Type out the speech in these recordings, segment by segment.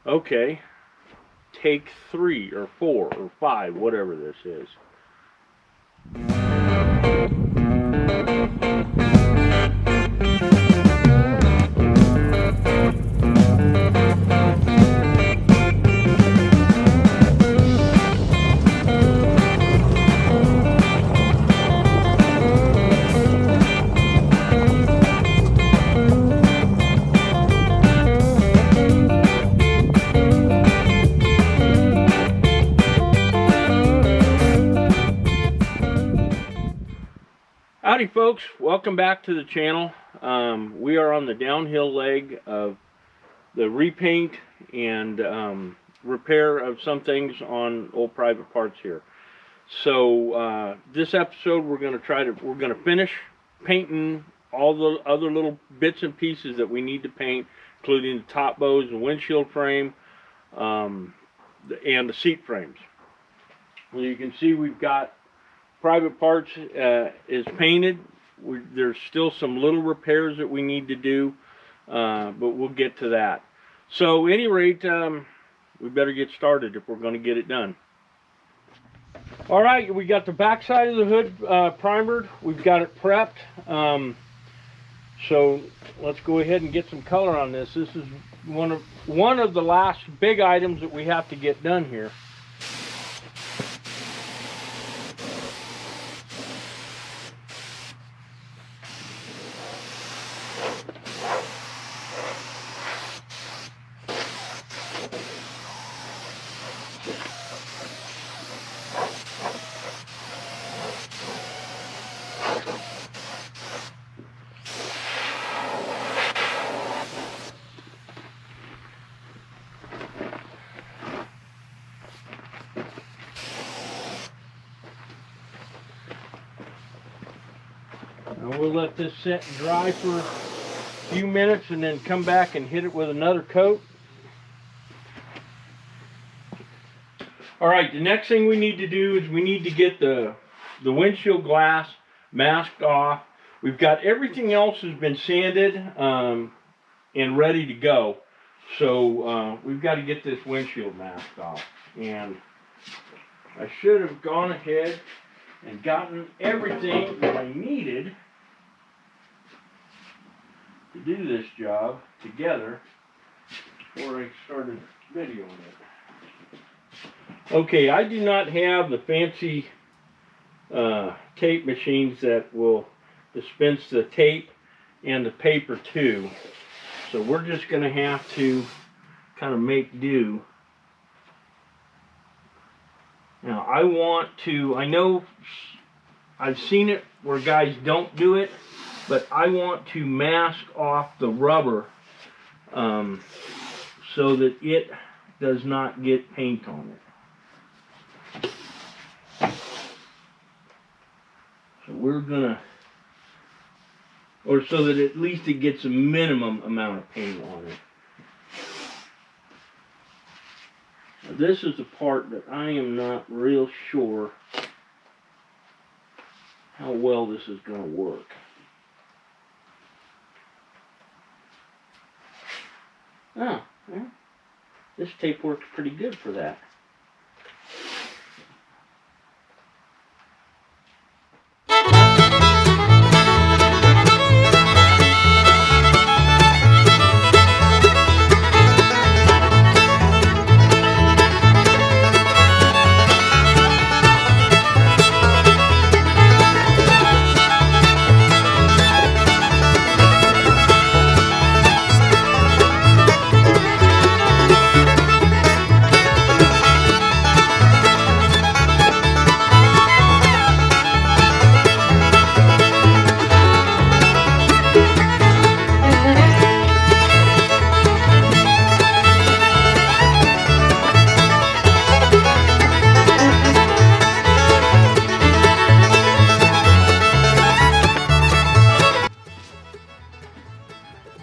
Okay, take 3 or 4 or 5, whatever this is. Howdy folks, welcome back to the channel. We are on the downhill leg of the repaint and repair of some things on old private parts here. So this episode we're going to finish painting all the other little bits and pieces that we need to paint, including the top bows, the windshield frame, and the seat frames. Well, you can see we've got private parts is painted. There's still some little repairs that we need to do, but we'll get to that. So at any rate, we better get started if we're going to get it done. All right, we got the back side of the hood primered. We've got it prepped. So let's go ahead and get some color on this. This is one of the last big items that we have to get done here. Now we'll let this set and dry for a few minutes and then come back and hit it with another coat. Alright, the next thing we need to do is we need to get the windshield glass masked off. We've got everything else has been sanded and ready to go. So we've got to get this windshield masked off. And I should have gone ahead and gotten everything that I needed to do this job together before I started videoing it. Okay, I do not have the fancy tape machines that will dispense the tape and the paper too. So we're just going to have to kind of make do. Now I know I've seen it where guys don't do it, but I want to mask off the rubber so that it does not get paint on it. So we're gonna, or so that at least it gets a minimum amount of paint on it. Now this is the part that I am not real sure how well this is going to work. Oh, yeah. This tape works pretty good for that.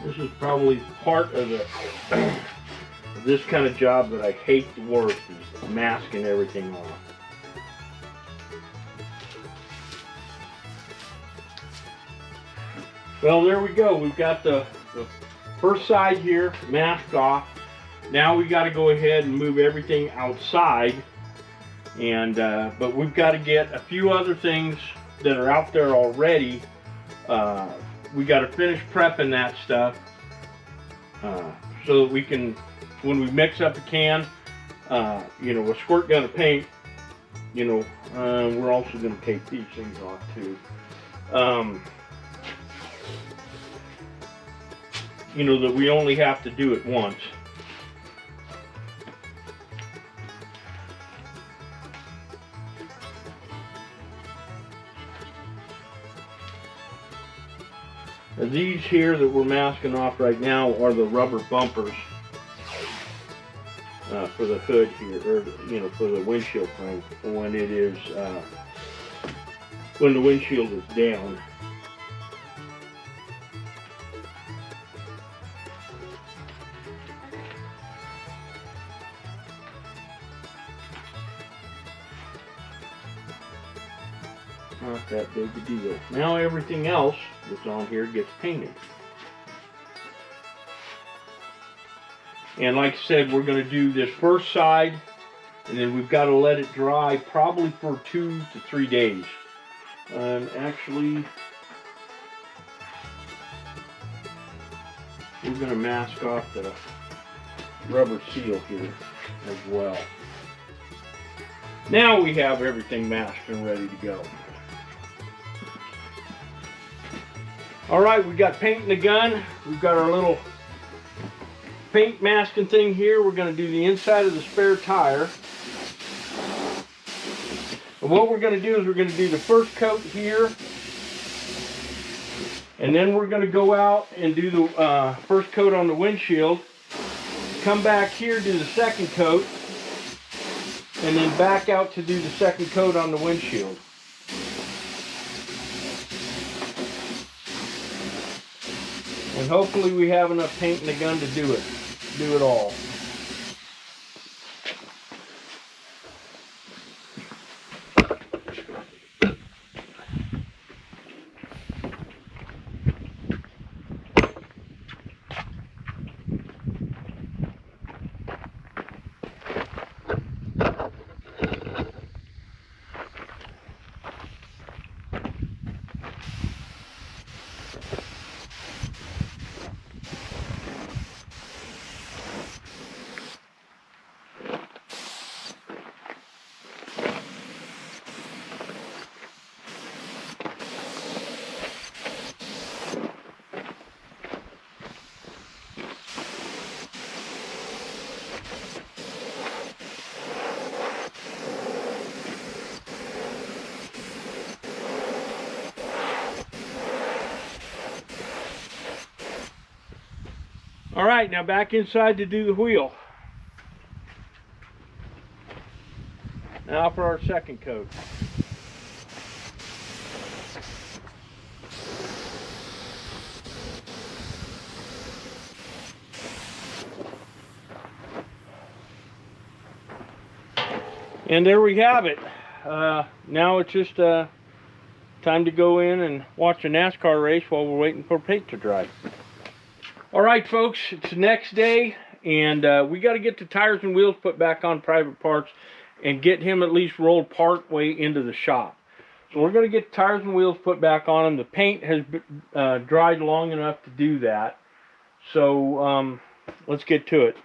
This is probably part of this kind of job that I hate the worst, is masking everything off. Well, there we go. We've got the first side here masked off. Now we got to go ahead and move everything outside, and but we've got to get a few other things that are out there already. We got to finish prepping that stuff so that we can, when we mix up a can, you know, a squirt gun of paint, you know, we're also going to take these things off too. You know, that we only have to do it once. Now these here that we're masking off right now are the rubber bumpers for the hood here, or you know, for the windshield frame when it is when the windshield is down. Not that big a deal. Now everything else that's on here gets painted. And like I said, we're going to do this first side, and then we've got to let it dry probably for 2 to 3 days. Actually, we're going to mask off the rubber seal here as well. Now we have everything masked and ready to go. Alright, we got paint in the gun. We've got our little paint masking thing here. We're going to do the inside of the spare tire. And what we're going to do is we're going to do the first coat here. And then we're going to go out and do the first coat on the windshield. Come back here, do the second coat. And then back out to do the second coat on the windshield. And hopefully we have enough paint in the gun to do it all. All right, now back inside to do the wheel. Now for our second coat. And there we have it. Now it's just time to go in and watch a NASCAR race while we're waiting for paint to dry. All right, folks, it's the next day, and we got to get the tires and wheels put back on private parts and get him at least rolled part way into the shop. So we're going to get the tires and wheels put back on him. The paint has dried long enough to do that. So let's get to it.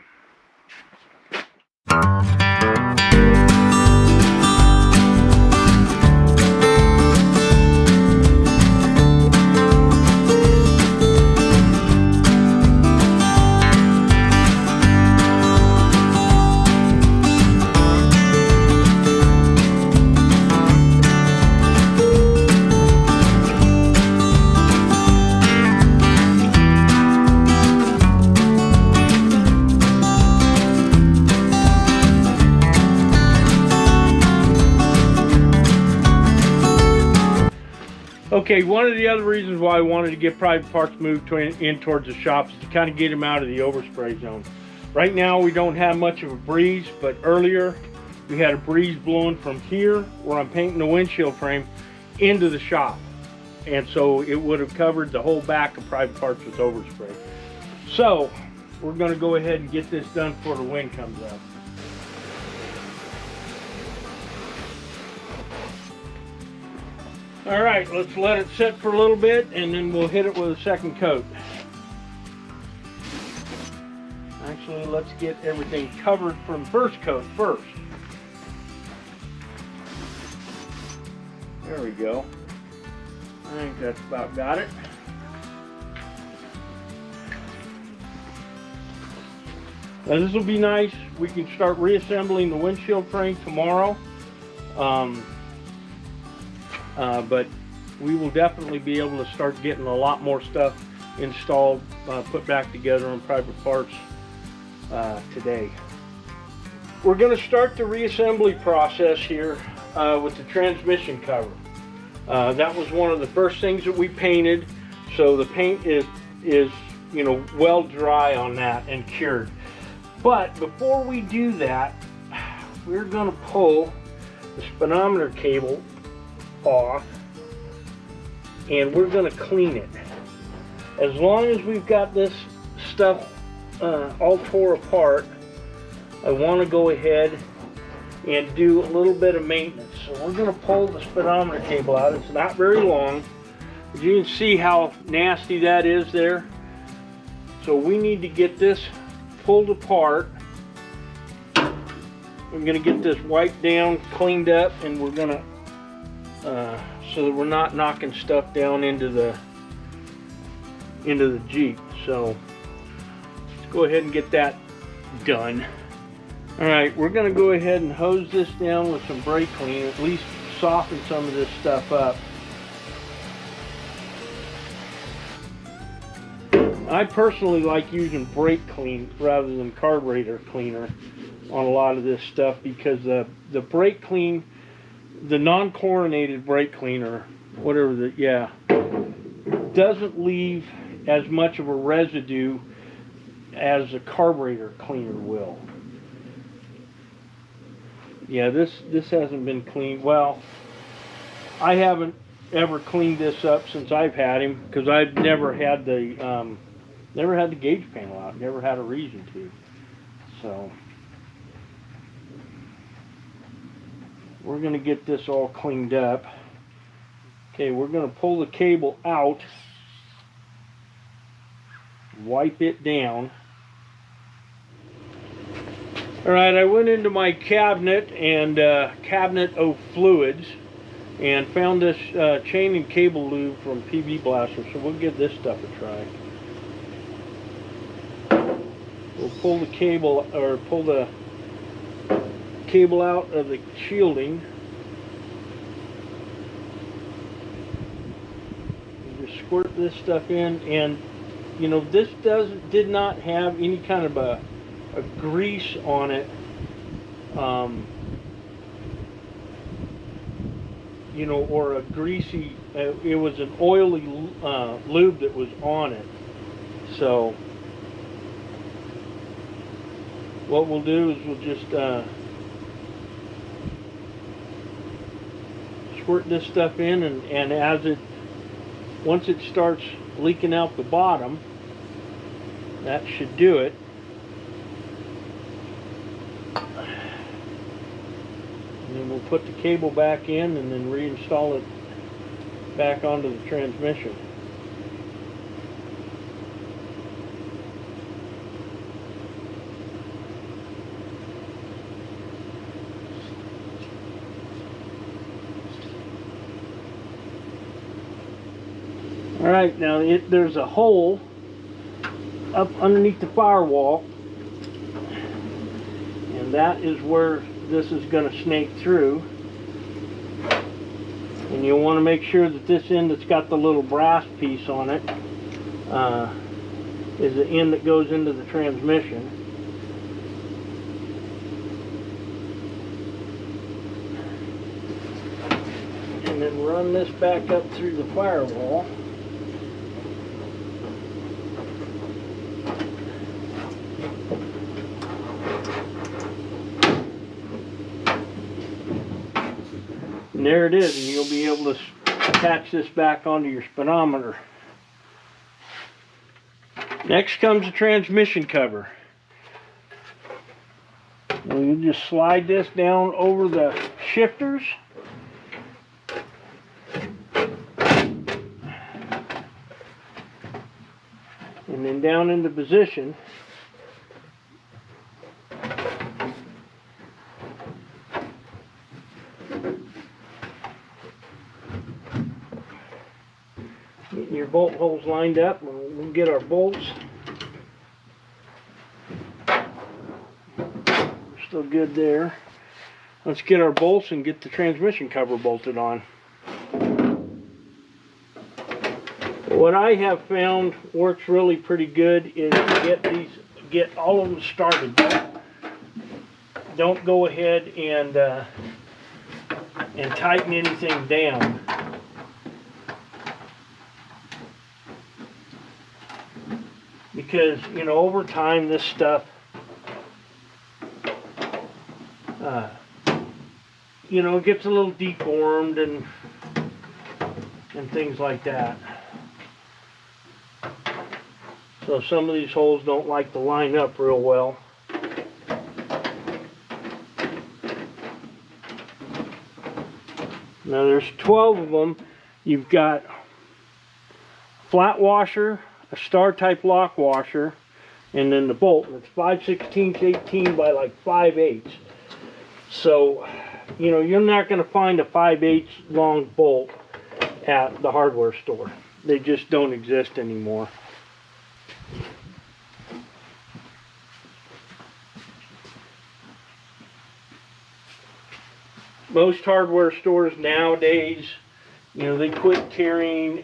Okay, one of the other reasons why I wanted to get private parts moved in towards the shops is to kind of get them out of the overspray zone. Right now we don't have much of a breeze, but earlier we had a breeze blowing from here where I'm painting the windshield frame into the shop. And so it would have covered the whole back of private parts with overspray. So we're going to go ahead and get this done before the wind comes up. All right, let's let it sit for a little bit and then we'll hit it with a second coat. Actually, let's get everything covered from first coat first. There we go. I think that's about got it. Now this will be nice. We can start reassembling the windshield frame tomorrow. But we will definitely be able to start getting a lot more stuff installed, put back together on private parts today. We're going to start the reassembly process here with the transmission cover. That was one of the first things that we painted, so the paint is you know, well dry on that and cured. But before we do that, we're going to pull the speedometer cable off and we're going to clean it. As long as we've got this stuff all tore apart, I want to go ahead and do a little bit of maintenance. So we're going to pull the speedometer cable out. It's not very long, but you can see how nasty that is there. So we need to get this pulled apart. We're going to get this wiped down, cleaned up, and we're going to so that we're not knocking stuff down into the Jeep. So let's go ahead and get that done. Alright, we're going to go ahead and hose this down with some brake clean, at least soften some of this stuff up. I personally like using brake clean rather than carburetor cleaner on a lot of this stuff, because the brake clean, the non-chlorinated brake cleaner, whatever doesn't leave as much of a residue as a carburetor cleaner will. Yeah, this hasn't been cleaned. Well, I haven't ever cleaned this up since I've had him, because I've never had the gauge panel out, never had a reason to. So we're going to get this all cleaned up. Okay, we're going to pull the cable out, wipe it down. Alright, I went into my cabinet and cabinet of fluids and found this chain and cable lube from PB Blaster, so we'll give this stuff a try. We'll pull the cable, or pull the cable out of the shielding. Just squirt this stuff in, and you know, this did not have any kind of a grease on it, you know, or a greasy, it was an oily lube that was on it. So what we'll do is we'll just squirt this stuff in, and once it starts leaking out the bottom, that should do it. And then we'll put the cable back in and then reinstall it back onto the transmission. Alright, now there's a hole up underneath the firewall, and that is where this is going to snake through. And you'll want to make sure that this end that's got the little brass piece on it is the end that goes into the transmission. And then run this back up through the firewall. And there it is, and you'll be able to attach this back onto your speedometer. Next comes the transmission cover. And you just slide this down over the shifters. And then down into position. Getting your bolt holes lined up, and we'll get our bolts. Still good there. Let's get our bolts and get the transmission cover bolted on. What I have found works really pretty good is to get all of them started. Don't go ahead and tighten anything down. Because, you know, over time this stuff, you know, it gets a little deformed and things like that. So some of these holes don't like to line up real well. Now there's 12 of them. You've got flat washer, a star type lock washer, and then the bolt. And it's 5/16 18 by like 5/8. So, you know, you're not going to find a 5/8 long bolt at the hardware store. They just don't exist anymore. Most hardware stores nowadays, you know, they quit carrying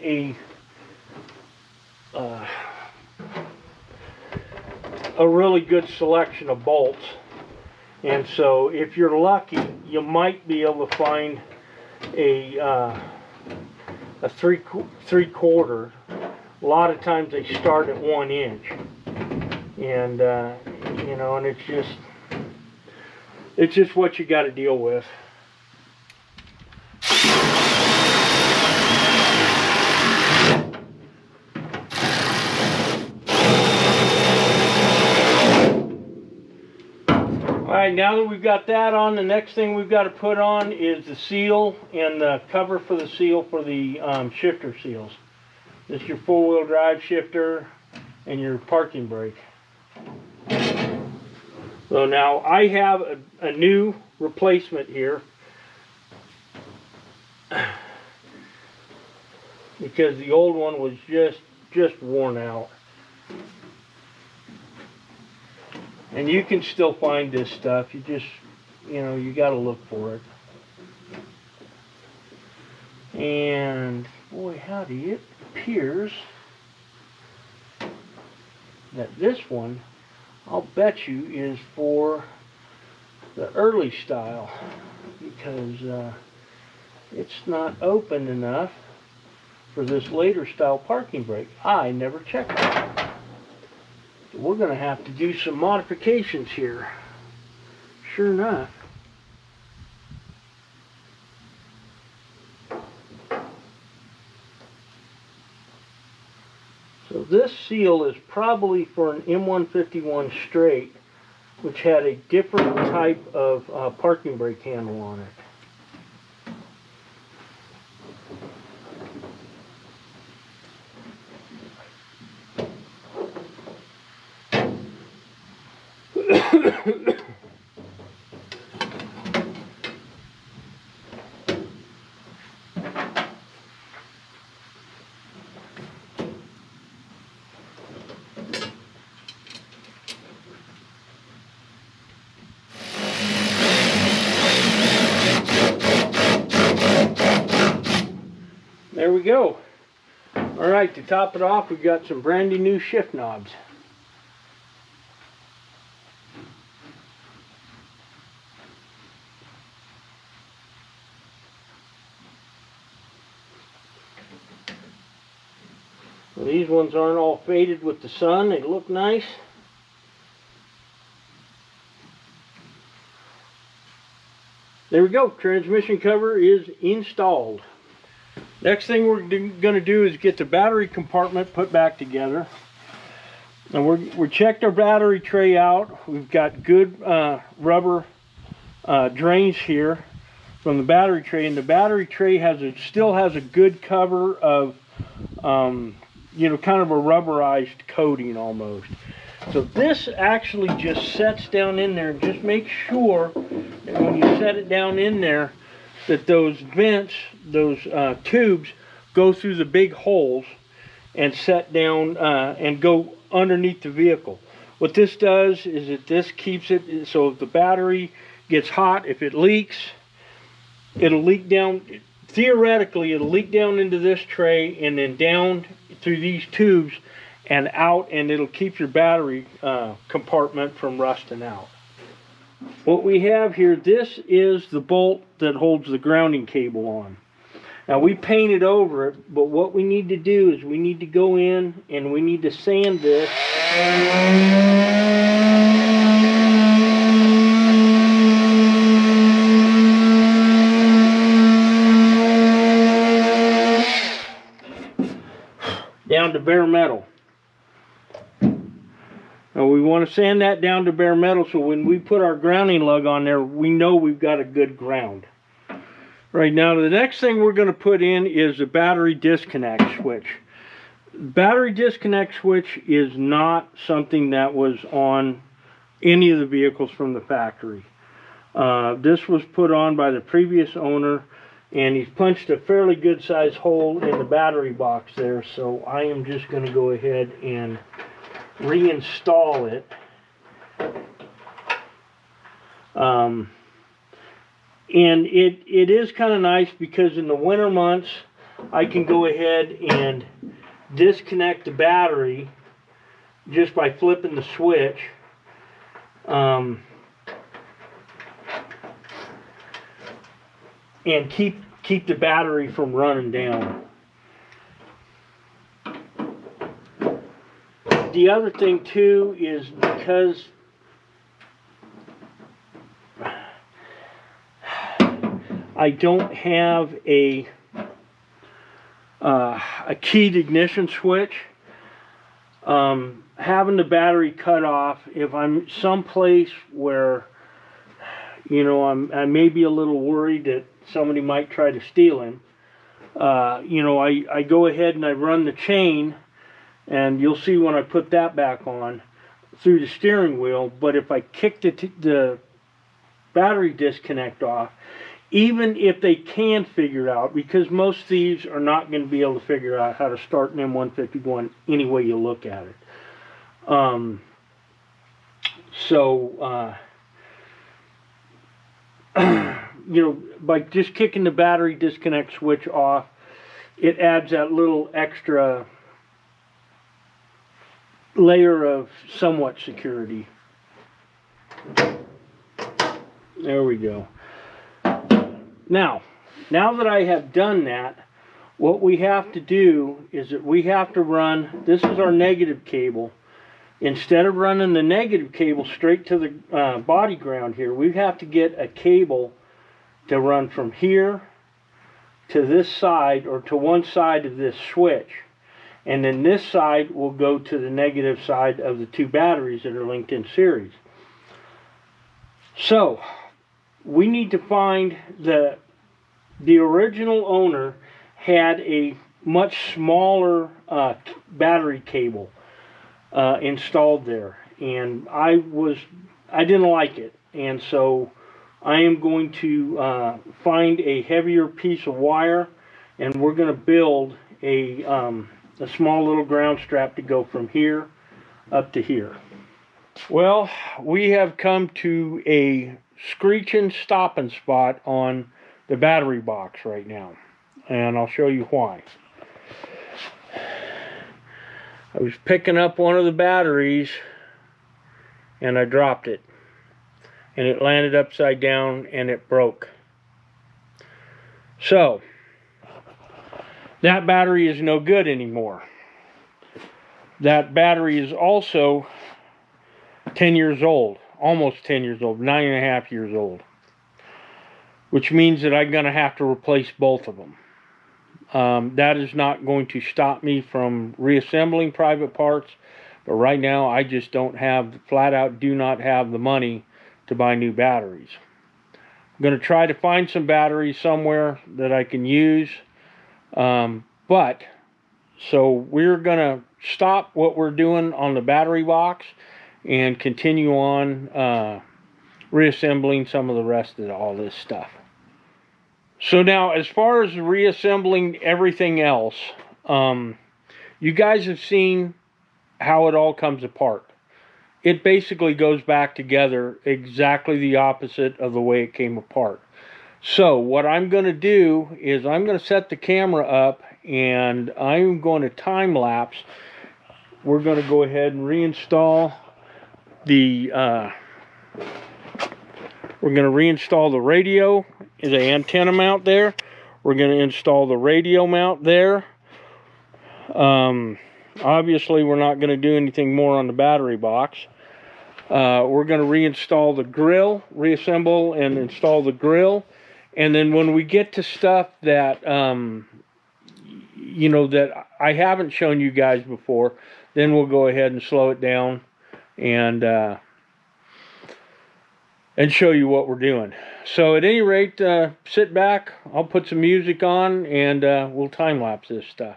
a really good selection of bolts. And so if you're lucky, you might be able to find a three-quarter. A lot of times they start at 1 inch. And, you know, and it's just what you got to deal with. Alright, now that we've got that on, the next thing we've got to put on is the seal and the cover for the seal for the shifter seals. This is your four-wheel drive shifter and your parking brake. So now I have a new replacement here because the old one was just worn out. And you can still find this stuff. You just, you know, you got to look for it. And boy, howdy, it appears that this one, I'll bet you, is for the early style, because it's not open enough for this later style parking brake. I never checked it. So we're going to have to do some modifications here. Sure enough. So this seal is probably for an M151 straight, which had a different type of parking brake handle on it. There we go. Alright, to top it off, we've got some brand new shift knobs. Well, these ones aren't all faded with the sun. They look nice. There we go. Transmission cover is installed. Next thing we're going to do is get the battery compartment put back together. And we checked our battery tray out. We've got good rubber drains here from the battery tray, and the battery tray still has a good cover of you know, kind of a rubberized coating almost. So this actually just sets down in there, and just make sure that when you set it down in there that those vents, those tubes, go through the big holes and set down and go underneath the vehicle. What this does is that this keeps it, so if the battery gets hot, if it leaks, it'll leak down, theoretically it'll leak down into this tray and then down through these tubes and out, and it'll keep your battery compartment from rusting out. What we have here, this is the bolt that holds the grounding cable on. Now we painted over it, but what we need to do is we need to go in and we need to sand this. Down to bare metal. Now we want to sand that down to bare metal so when we put our grounding lug on there, we know we've got a good ground. Right now, the next thing we're going to put in is a battery disconnect switch. Battery disconnect switch is not something that was on any of the vehicles from the factory. This was put on by the previous owner, and he's punched a fairly good sized hole in the battery box there, so I am just going to go ahead and reinstall it. And it is kind of nice because in the winter months I can go ahead and disconnect the battery just by flipping the switch. And keep the battery from running down. The other thing too is because I don't have a keyed ignition switch, having the battery cut off, if I'm someplace where, you know, I may be a little worried that somebody might try to steal him, you know, I go ahead and I run the chain, and you'll see when I put that back on through the steering wheel. But if I kick the battery disconnect off, even if they can figure out, because most thieves are not going to be able to figure out how to start an M151 any way you look at it. You know, by just kicking the battery disconnect switch off, it adds that little extra layer of somewhat security. There we go. Now that I have done that, what we have to do is that we have to run, this is our negative cable. Instead of running the negative cable straight to the body ground here, we have to get a cable to run from here to this side, or to one side of this switch. And then this side will go to the negative side of the two batteries that are linked in series. So we need to find the original owner had a much smaller battery cable installed there, and I didn't like it, and so I am going to find a heavier piece of wire, and we're going to build a small little ground strap to go from here up to here. Well, we have come to a screeching stopping spot on the battery box right now, and I'll show you why. I was picking up one of the batteries and I dropped it, and it landed upside down and it broke. So that battery is no good anymore. That battery is also 10 years old, almost 10 years old, 9.5 years old, which means that I'm going to have to replace both of them. That is not going to stop me from reassembling private parts, But right now I just don't have, flat out do not have the money to buy new batteries. I'm going to try to find some batteries somewhere that I can use. But so we're going to stop what we're doing on the battery box and continue on reassembling some of the rest of all this stuff. So now, as far as reassembling everything else, you guys have seen how it all comes apart. It basically goes back together exactly the opposite of the way it came apart. So what I'm going to do is I'm going to set the camera up and I'm going to time lapse. We're going to go ahead and reinstall the radio, the antenna mount there. We're going to install the radio mount there. Obviously we're not going to do anything more on the battery box. We're going to reinstall the grill, reassemble and install the grill. And then when we get to stuff that, you know, that I haven't shown you guys before, then we'll go ahead and slow it down and show you what we're doing. So at any rate, sit back, I'll put some music on, and we'll time lapse this stuff.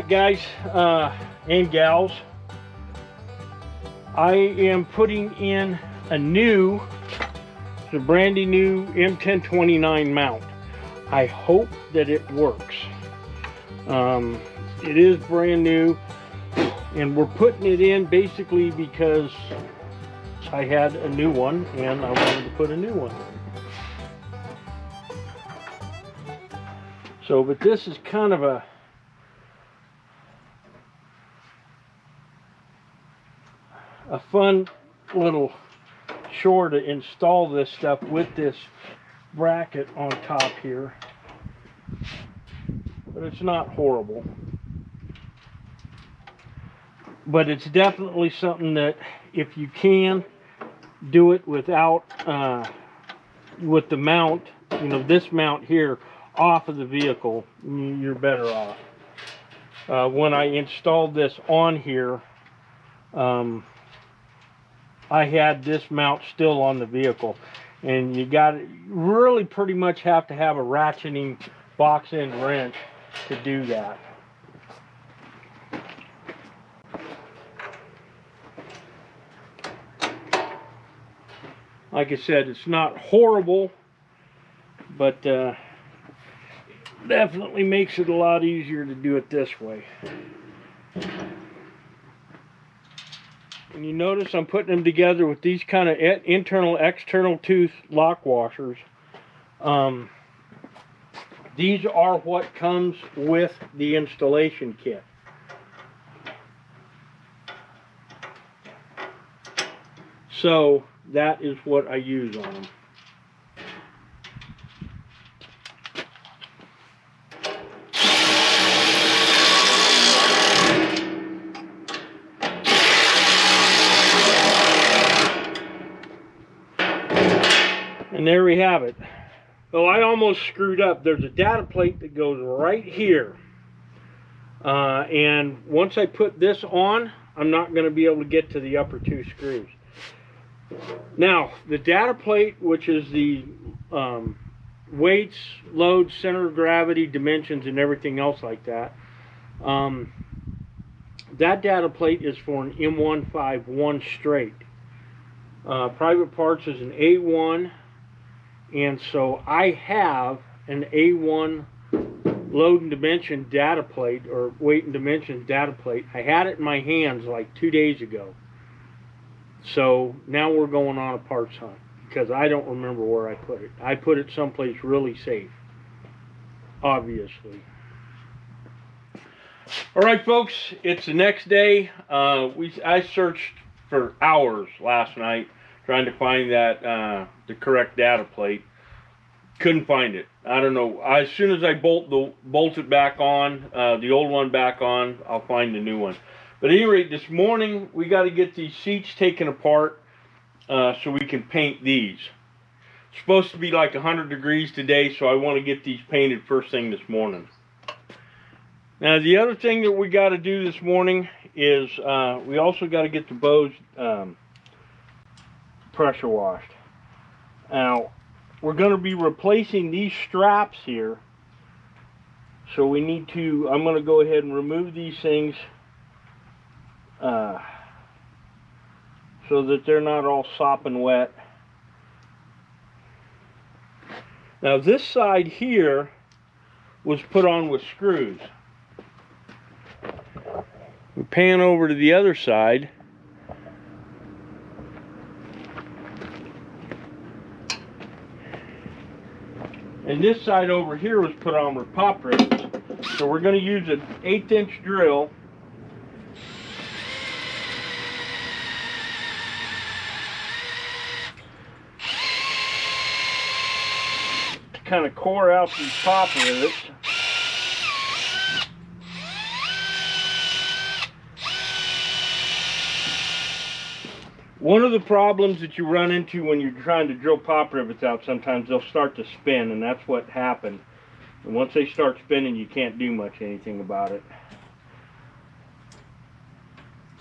Guys and gals, I am putting in a brand new M1029 mount. I hope that it works. It is brand new, and we're putting it in basically because I had a new one and I wanted to put a new one in. So, but this is kind of a fun little chore to install this stuff with this bracket on top here, but it's not horrible. But it's definitely something that if you can do it without with the mount, you know, this mount here off of the vehicle, you're better off. When I installed this on here, I had this mount still on the vehicle, and you really pretty much have to have a ratcheting box end wrench to do that. Like I said, it's not horrible, but definitely makes it a lot easier to do it this way. And you notice I'm putting them together with these kind of internal external tooth lock washers. These are what comes with the installation kit. So that is what I use on them. And there we have it. Oh, I almost screwed up. There's a data plate that goes right here. And once I put this on, I'm not going to be able to get to the upper two screws. Now, the data plate, which is the weights, loads, center of gravity, dimensions, and everything else like that, that data plate is for an M151 straight. Private Parts is an A1. And so I have an A1 load and dimension data plate, or weight and dimensions data plate. I had it in my hands like 2 days ago. So now we're going on a parts hunt because I don't remember where I put it. I put it someplace really safe, obviously. All right, folks, it's the next day. I searched for hours last night trying to find that the correct data plate. Couldn't find it. I don't know. As soon as I bolt it back on, the old one back on, I'll find the new one. But at any rate, this morning we got to get these seats taken apart so we can paint these. It's supposed to be like 100 degrees today, so I want to get these painted first thing this morning. Now the other thing that we got to do this morning is we also got to get the bows pressure washed. Now we're going to be replacing these straps here, so we need to, I'm going to go ahead and remove these things so that they're not all sopping wet. Now this side here was put on with screws. We pan over to the other side. And this side over here was put on with pop rivets. So we're going to use an 1/8" drill to kind of core out these pop rivets. One of the problems that you run into when you're trying to drill pop rivets out, sometimes they'll start to spin, and that's what happened. And once they start spinning, you can't do much anything about it.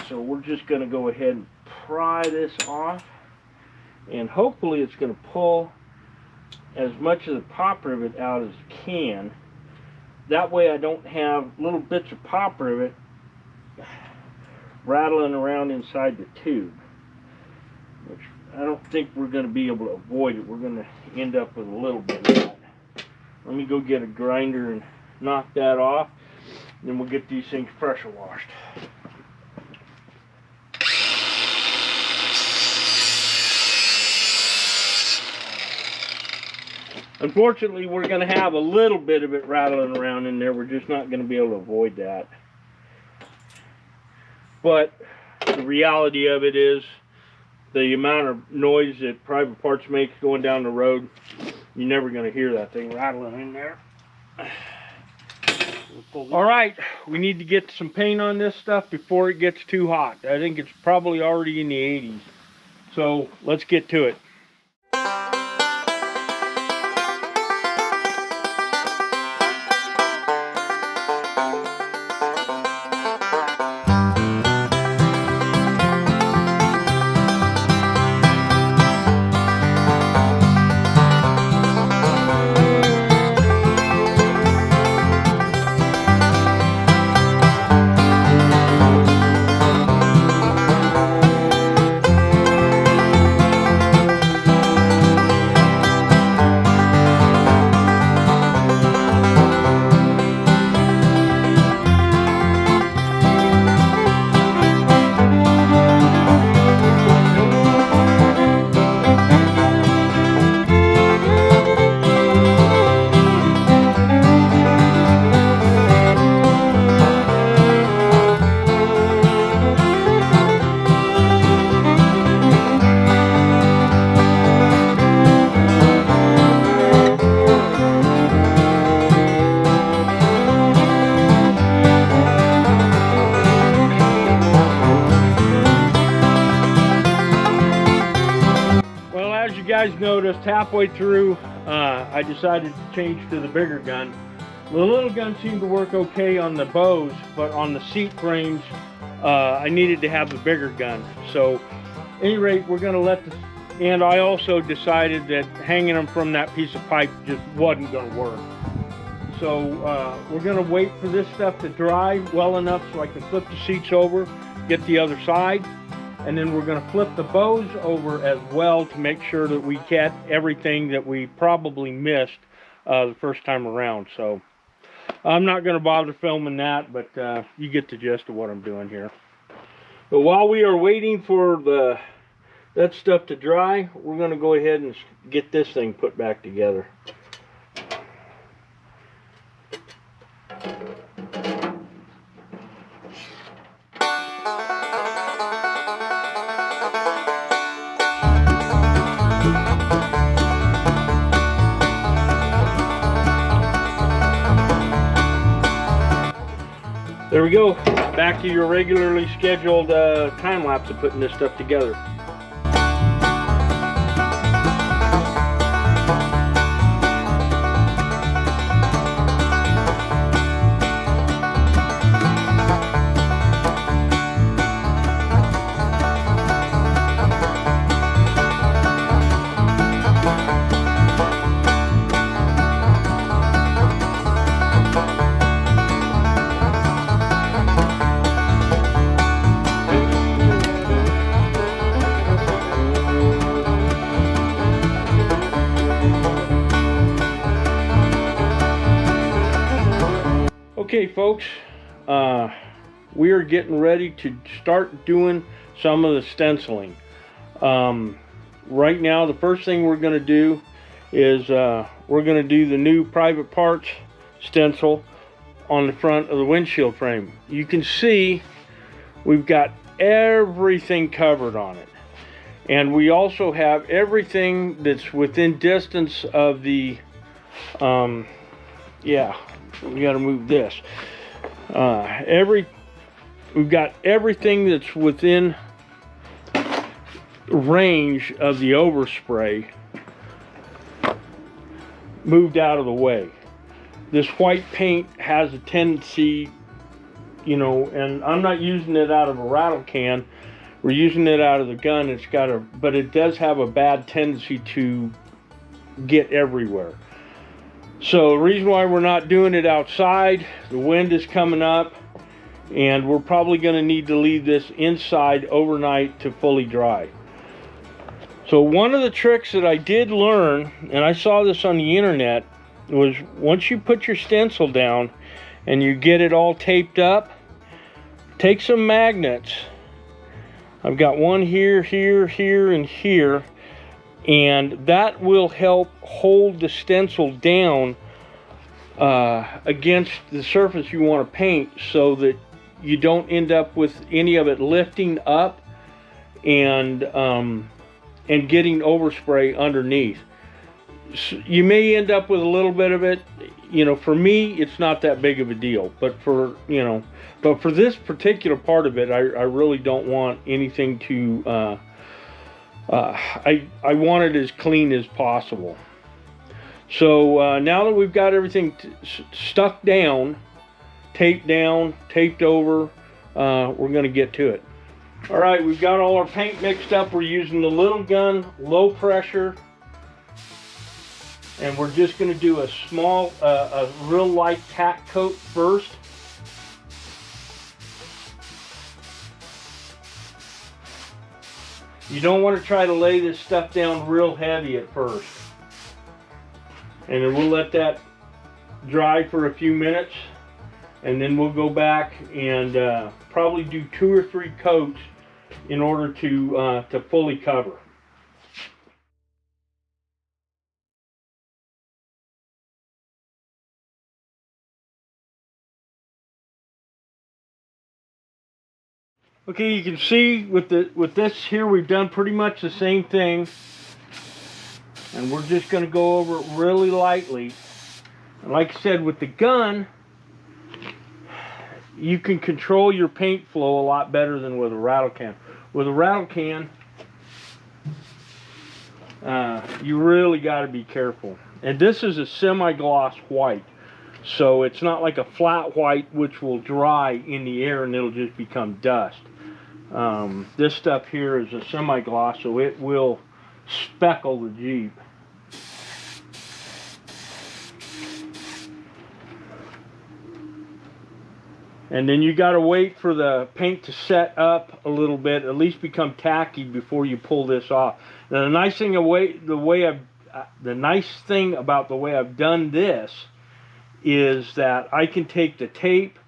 So we're just going to go ahead and pry this off, and hopefully it's going to pull as much of the pop rivet out as it can. That way I don't have little bits of pop rivet rattling around inside the tube, which I don't think we're going to be able to avoid it. We're going to end up with a little bit of that. Let me go get a grinder and knock that off, and then we'll get these things pressure washed. Unfortunately, we're going to have a little bit of it rattling around in there. We're just not going to be able to avoid that. But the reality of it is, the amount of noise that Private Parts makes going down the road, you're never going to hear that thing rattling in there. All right, we need to get some paint on this stuff before it gets too hot. I think it's probably already in the 80s. So let's get to it. noticed halfway through, I decided to change to the bigger gun. The little gun seemed to work okay on the bows, but on the seat frames, I needed to have the bigger gun. So, at any rate, we're going to let this. And I also decided that hanging them from that piece of pipe just wasn't going to work. So we're going to wait for this stuff to dry well enough so I can flip the seats over, get the other side, and then we're going to flip the bows over as well to make sure that we get everything that we probably missed the first time around. So I'm not going to bother filming that, but you get the gist of what I'm doing here. But while we are waiting for that stuff to dry, we're going to go ahead and get this thing put back together. There we go, back to your regularly scheduled time lapse of putting this stuff together. Okay folks, we are getting ready to start doing some of the stenciling. Right now the first thing we're going to do is we're going to do the new private parts stencil on the front of the windshield frame. You can see we've got everything covered on it, and we also have everything that's within distance of the yeah, we got to move this. We've got everything that's within range of the overspray moved out of the way. This white paint has a tendency, you know, and I'm not using it out of a rattle can. We're using it out of the gun. It's got a, but it does have a bad tendency to get everywhere. So the reason why we're not doing it outside, the wind is coming up, and we're probably going to need to leave this inside overnight to fully dry. So one of the tricks that I did learn, and I saw this on the internet, was once you put your stencil down and you get it all taped up, take some magnets. I've got one here, here, here, and here. And that will help hold the stencil down against the surface you want to paint, so that you don't end up with any of it lifting up and getting overspray underneath. So you may end up with a little bit of it. You know, for me, it's not that big of a deal. But for, you know, but for this particular part of it, I really don't want anything to. I want it as clean as possible. So now that we've got everything stuck down, taped over, we're going to get to it. All right, we've got all our paint mixed up. We're using the little gun, low pressure, and we're just going to do a small, a real light tack coat first. You don't want to try to lay this stuff down real heavy at first. And then we'll let that dry for a few minutes, and then we'll go back and probably do 2 or 3 coats in order to fully cover. Okay, you can see with this here, we've done pretty much the same thing, and we're just going to go over it really lightly. And like I said, with the gun, you can control your paint flow a lot better than with a rattle can. With a rattle can, You really got to be careful. And this is a semi-gloss white, so it's not like a flat white which will dry in the air and it'll just become dust. This stuff here is a semi-gloss, so it will speckle the Jeep. And then you got to wait for the paint to set up a little bit, at least become tacky before you pull this off. Now the nice thing about the way I've done this is that I can take the tape,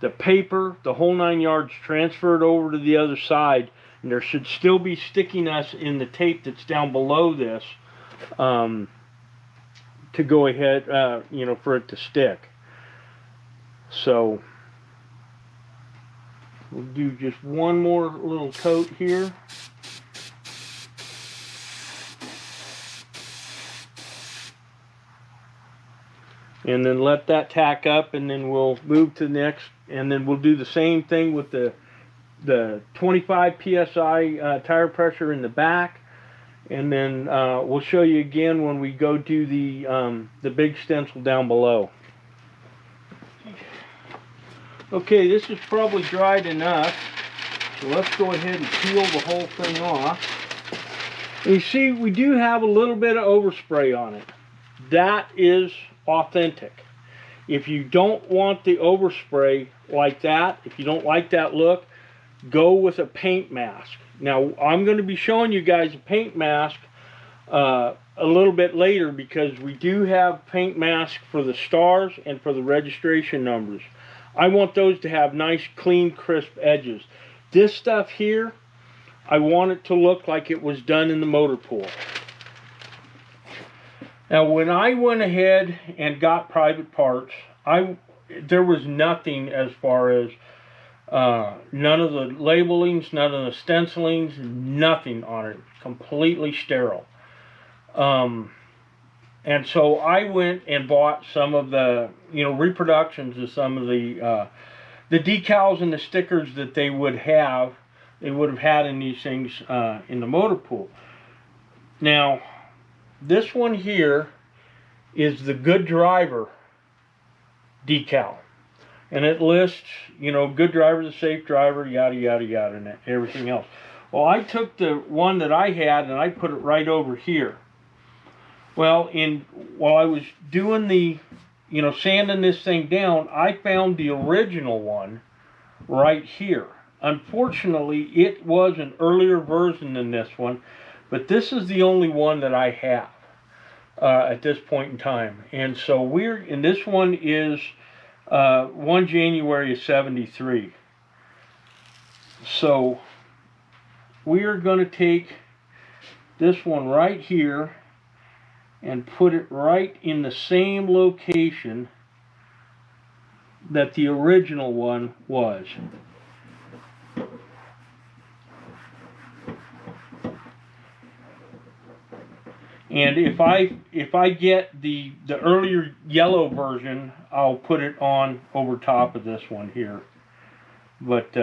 the paper, the whole 9 yards, transfer it over to the other side, and there should still be stickiness in the tape that's down below this to go ahead, you know, for it to stick. So we'll do just one more little coat here. And then let that tack up, and then we'll move to the next, and then we'll do the same thing with the 25 psi tire pressure in the back, and then we'll show you again when we go do the big stencil down below. Okay, this is probably dried enough, so let's go ahead and peel the whole thing off. And you see, we do have a little bit of overspray on it. That is authentic. If you don't want the overspray like that, if you don't like that look, go with a paint mask. Now, I'm going to be showing you guys a paint mask a little bit later, because we do have paint masks for the stars and for the registration numbers. I want those to have nice, clean, crisp edges. This stuff here, I want it to look like it was done in the motor pool. Now, when I went ahead and got private parts, there was nothing as far as none of the labelings, none of the stencilings, nothing on it. Completely sterile. And so I went and bought some of the, you know, reproductions of some of the decals and the stickers that they would have had in these things in the motor pool. Now, this one here is the good driver decal, and it lists, you know, good driver, the safe driver, yada yada yada, and everything else. Well, I took the one that I had and I put it right over here. Well, while I was doing the, you know, sanding this thing down, I found the original one right here. Unfortunately, it was an earlier version than this one, but this is the only one that I have at this point in time. And so and this one is 1 January of 73. So we're going to take this one right here and put it right in the same location that the original one was. And if I get the earlier yellow version, I'll put it on over top of this one here. But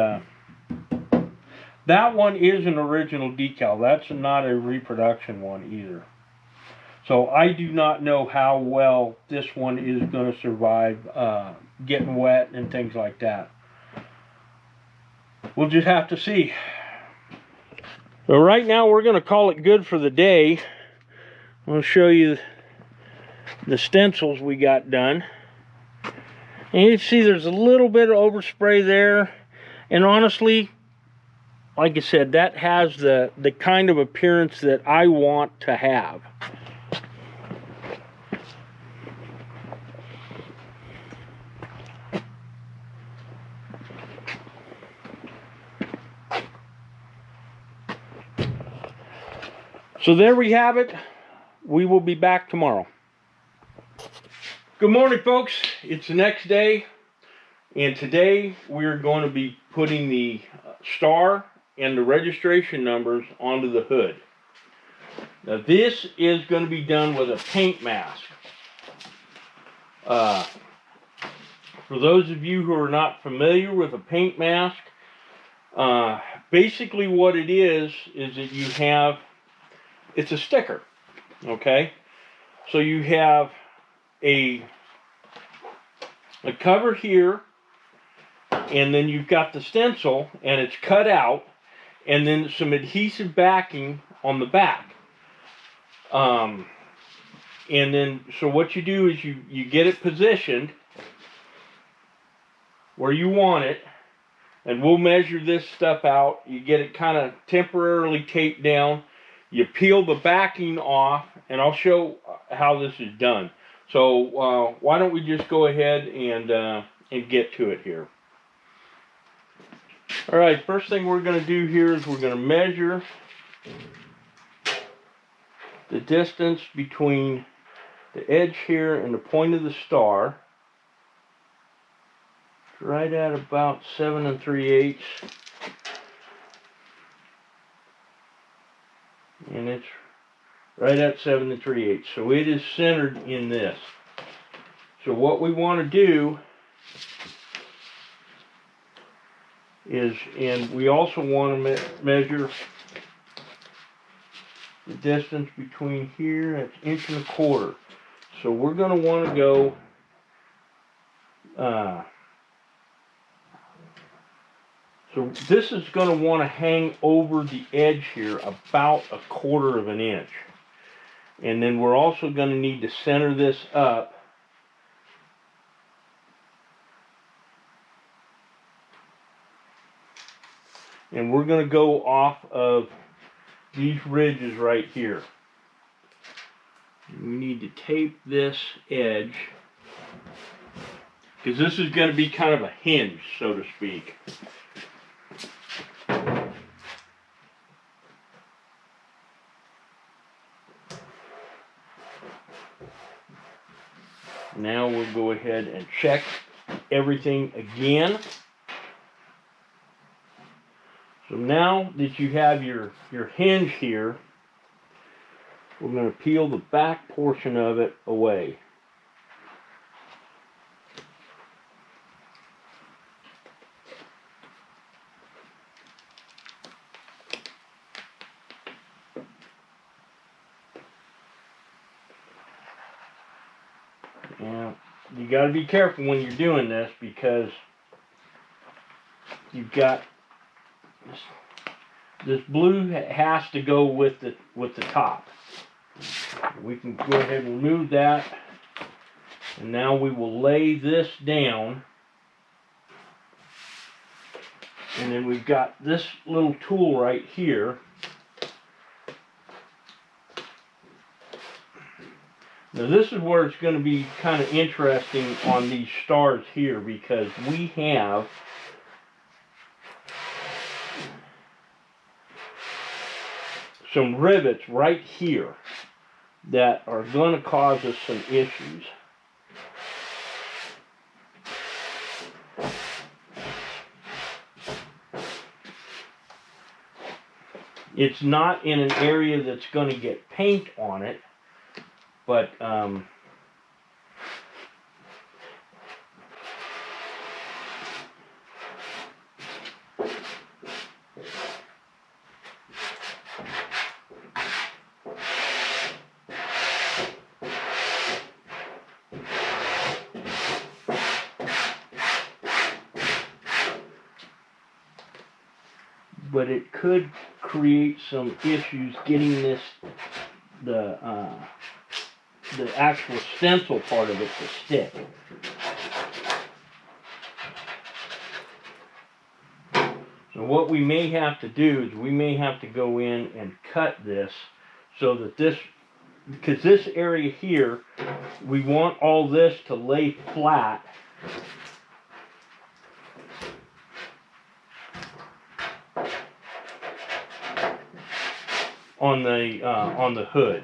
that one is an original decal. That's not a reproduction one either. So I do not know how well this one is going to survive getting wet and things like that. We'll just have to see. So right now we're going to call it good for the day. I'll show you the stencils we got done. And you can see there's a little bit of overspray there. And honestly, like I said, that has the kind of appearance that I want to have. So there we have it. We will be back tomorrow. Good morning, folks. It's the next day, and today we're going to be putting the star and the registration numbers onto the hood. Now this is going to be done with a paint mask. For those of you who are not familiar with a paint mask, basically what it is that you have, it's a sticker. Okay, so you have a cover here, and then you've got the stencil, and it's cut out, and then some adhesive backing on the back. And then, so what you do is you get it positioned where you want it, and we'll measure this stuff out. You get it kind of temporarily taped down. You peel the backing off, and I'll show how this is done. So why don't we just go ahead and get to it here. All right, first thing we're going to do here is we're going to measure the distance between the edge here and the point of the star. It's right at about 7 3/8. And it's right at 7 3/8. So it is centered in this. So what we want to do is, and we also want to measure the distance between here, that's 1.25 inches. So we're going to want to go so this is going to want to hang over the edge here about 1/4 inch. And then we're also going to need to center this up. And we're going to go off of these ridges right here. We need to tape this edge, because this is going to be kind of a hinge, so to speak. Now we'll go ahead and check everything again. So now that you have your hinge here, we're going to peel the back portion of it away. Now, you got to be careful when you're doing this, because you've got this blue has to go with the top. We can go ahead and remove that, and now we will lay this down, and then we've got this little tool right here. Now this is where it's going to be kind of interesting on these stars here, because we have some rivets right here that are going to cause us some issues. It's not in an area that's going to get paint on it, but it could create some issues getting this, the actual stencil part of it to stick. So what we may have to do is we may have to go in and cut this so that this, because this area here, we want all this to lay flat on the hood.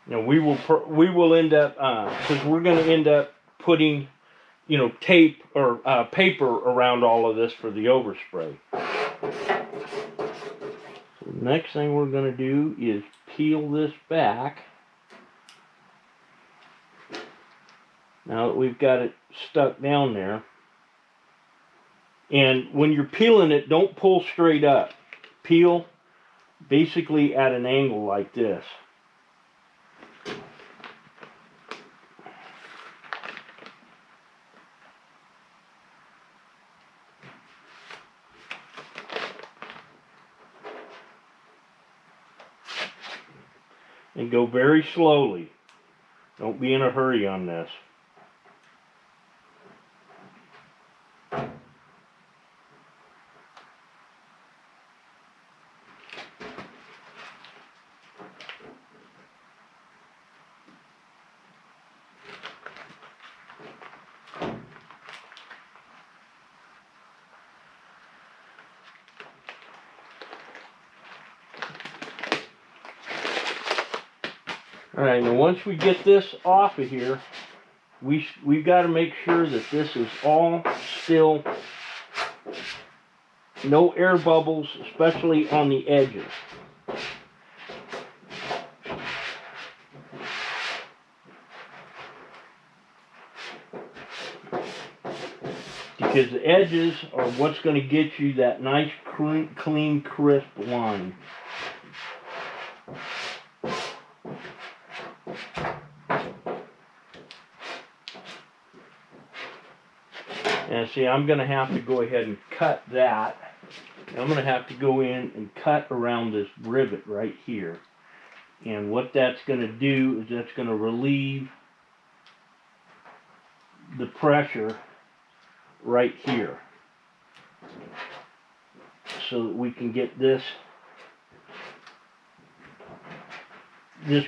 Now we will end up, because we're going to end up putting, you know, tape or paper around all of this for the overspray. So the next thing we're going to do is peel this back. Now that we've got it stuck down there. And when you're peeling it, don't pull straight up. Peel basically at an angle like this. And go very slowly. Don't be in a hurry on this. Alright, now once we get this off of here, we've got to make sure that this is all still, no air bubbles, especially on the edges. Because the edges are what's going to get you that nice, clean, crisp line. And see, I'm going to have to go ahead and cut that. I'm going to have to go in and cut around this rivet right here. And what that's going to do is that's going to relieve the pressure right here. So that we can get this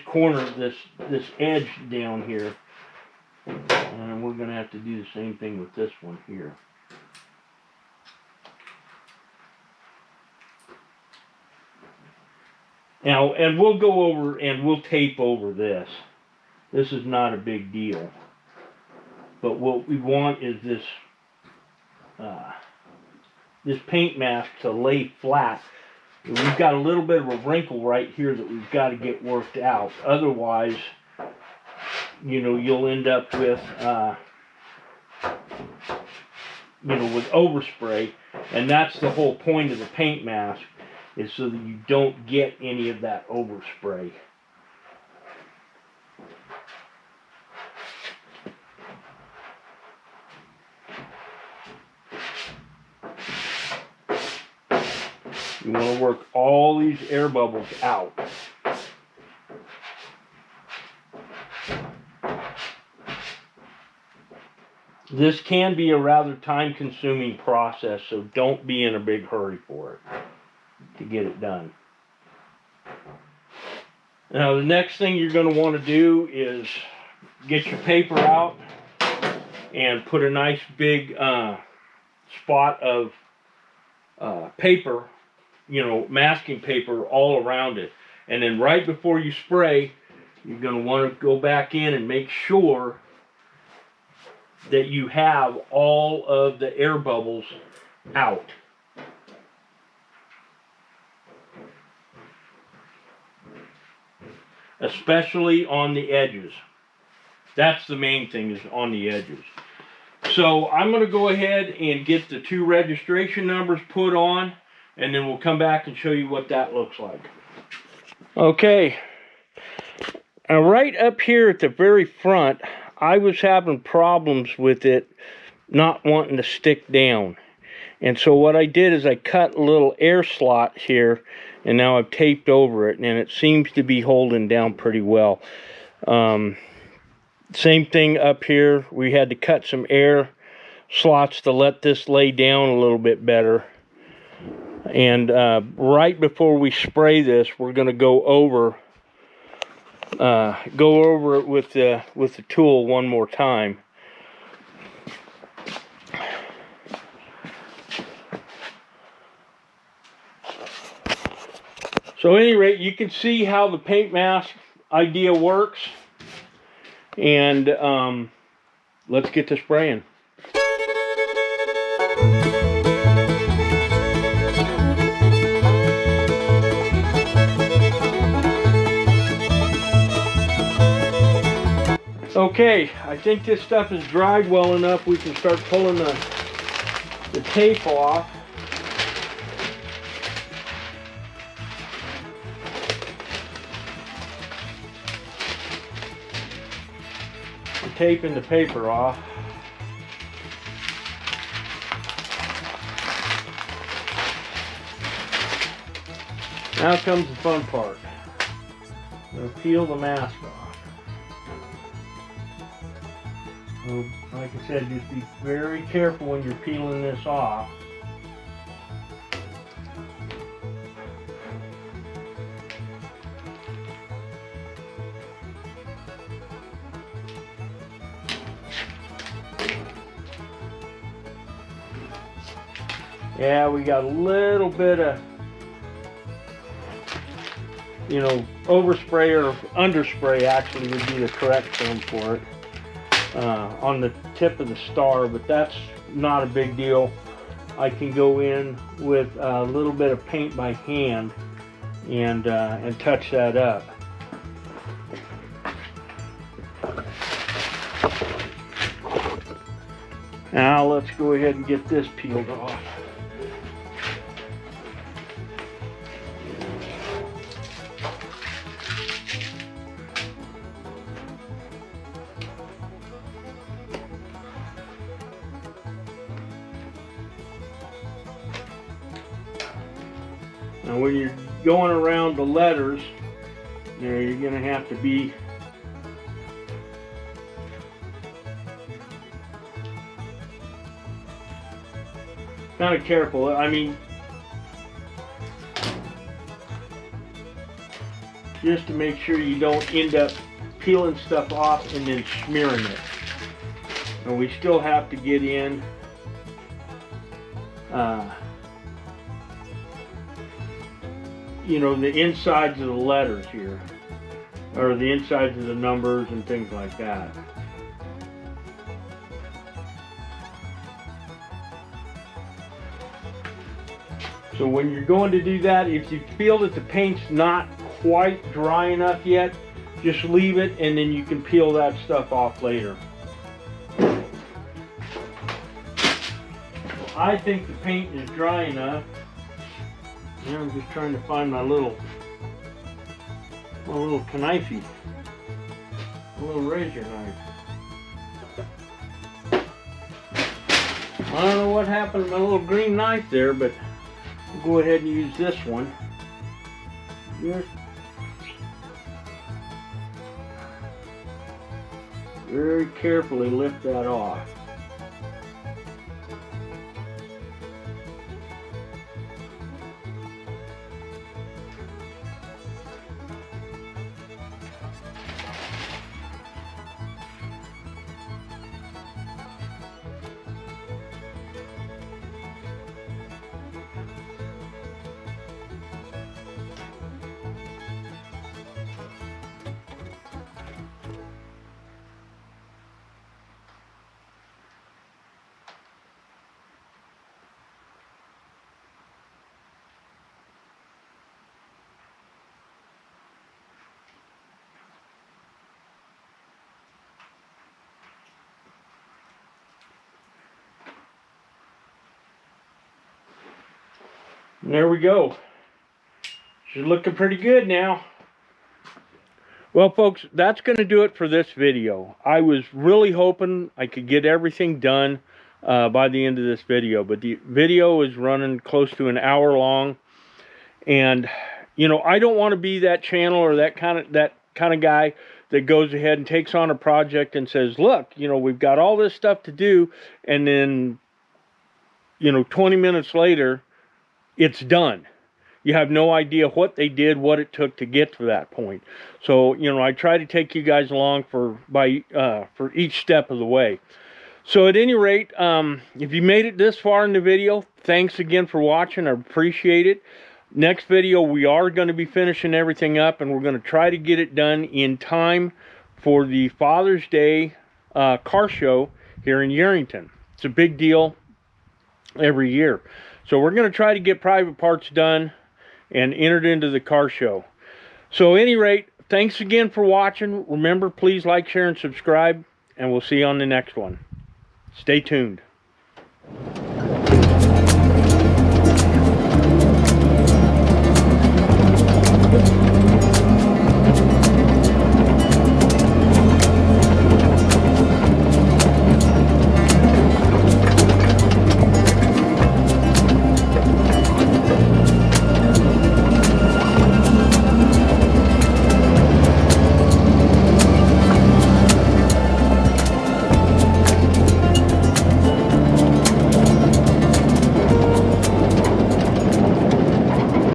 corner, this edge down here. And we're going to have to do the same thing with this one here. Now, and we'll go over and we'll tape over this. This is not a big deal. But what we want is this this paint mask to lay flat. We've got a little bit of a wrinkle right here that we've got to get worked out. Otherwise, you know, you'll end up with, you know, with overspray. And that's the whole point of the paint mask, is so that you don't get any of that overspray. You want to work all these air bubbles out. This can be a rather time-consuming process, so don't be in a big hurry for it to get it done. Now, the next thing you're going to want to do is get your paper out and put a nice big spot of paper, you know, masking paper all around it. And then right before you spray, you're going to want to go back in and make sure that you have all of the air bubbles out. Especially on the edges. That's the main thing, is on the edges. So I'm going to go ahead and get the 2 registration numbers put on, and then we'll come back and show you what that looks like. Okay. Now right up here at the very front, I was having problems with it not wanting to stick down. And so what I did is I cut a little air slot here, and now I've taped over it, and it seems to be holding down pretty well. Same thing up here. We had to cut some air slots to let this lay down a little bit better. And right before we spray this, we're going to go over it with the tool one more time. So at any rate, you can see how the paint mask idea works. And let's get to spraying. Okay, I think this stuff is dried well enough. We can start pulling the tape off. taping the paper off. Now comes the fun part. I'm going to peel the mask off. So, like I said, just be very careful when you're peeling this off. Yeah, we got a little bit of, you know, overspray or underspray actually would be the correct term for it, on the tip of the star, but that's not a big deal. I can go in with a little bit of paint by hand and touch that up. Now let's go ahead and get this peeled off. Now when you're going around the letters, there you're going to have to be kind of careful. I mean, just to make sure you don't end up peeling stuff off and then smearing it. And we still have to get in you know, the insides of the letters here, or the insides of the numbers and things like that. So when you're going to do that, if you feel that the paint's not quite dry enough yet, just leave it and then you can peel that stuff off later. I think the paint is dry enough. Now I'm just trying to find my little knifey, a little razor knife. I don't know what happened to my little green knife there, but I'll go ahead and use this one. Just very carefully lift that off. And there we go. She's looking pretty good now. Well, folks, that's going to do it for this video. I was really hoping I could get everything done by the end of this video, but the video is running close to an hour long, and you know, I don't want to be that channel or that kind of guy that goes ahead and takes on a project and says, look, you know, we've got all this stuff to do, and then, you know, 20 minutes later it's done. You have no idea what they did, what it took to get to that point. So, you know, I try to take you guys along for each step of the way. So at any rate, if you made it this far in the video, thanks again for watching. I appreciate it. Next video, we are going to be finishing everything up, and we're going to try to get it done in time for the Father's Day car show here in Yerington. It's a big deal every year. So we're going to try to get private parts done and entered into the car show. So at any rate, thanks again for watching. Remember, please like, share, and subscribe, and we'll see you on the next one. Stay tuned.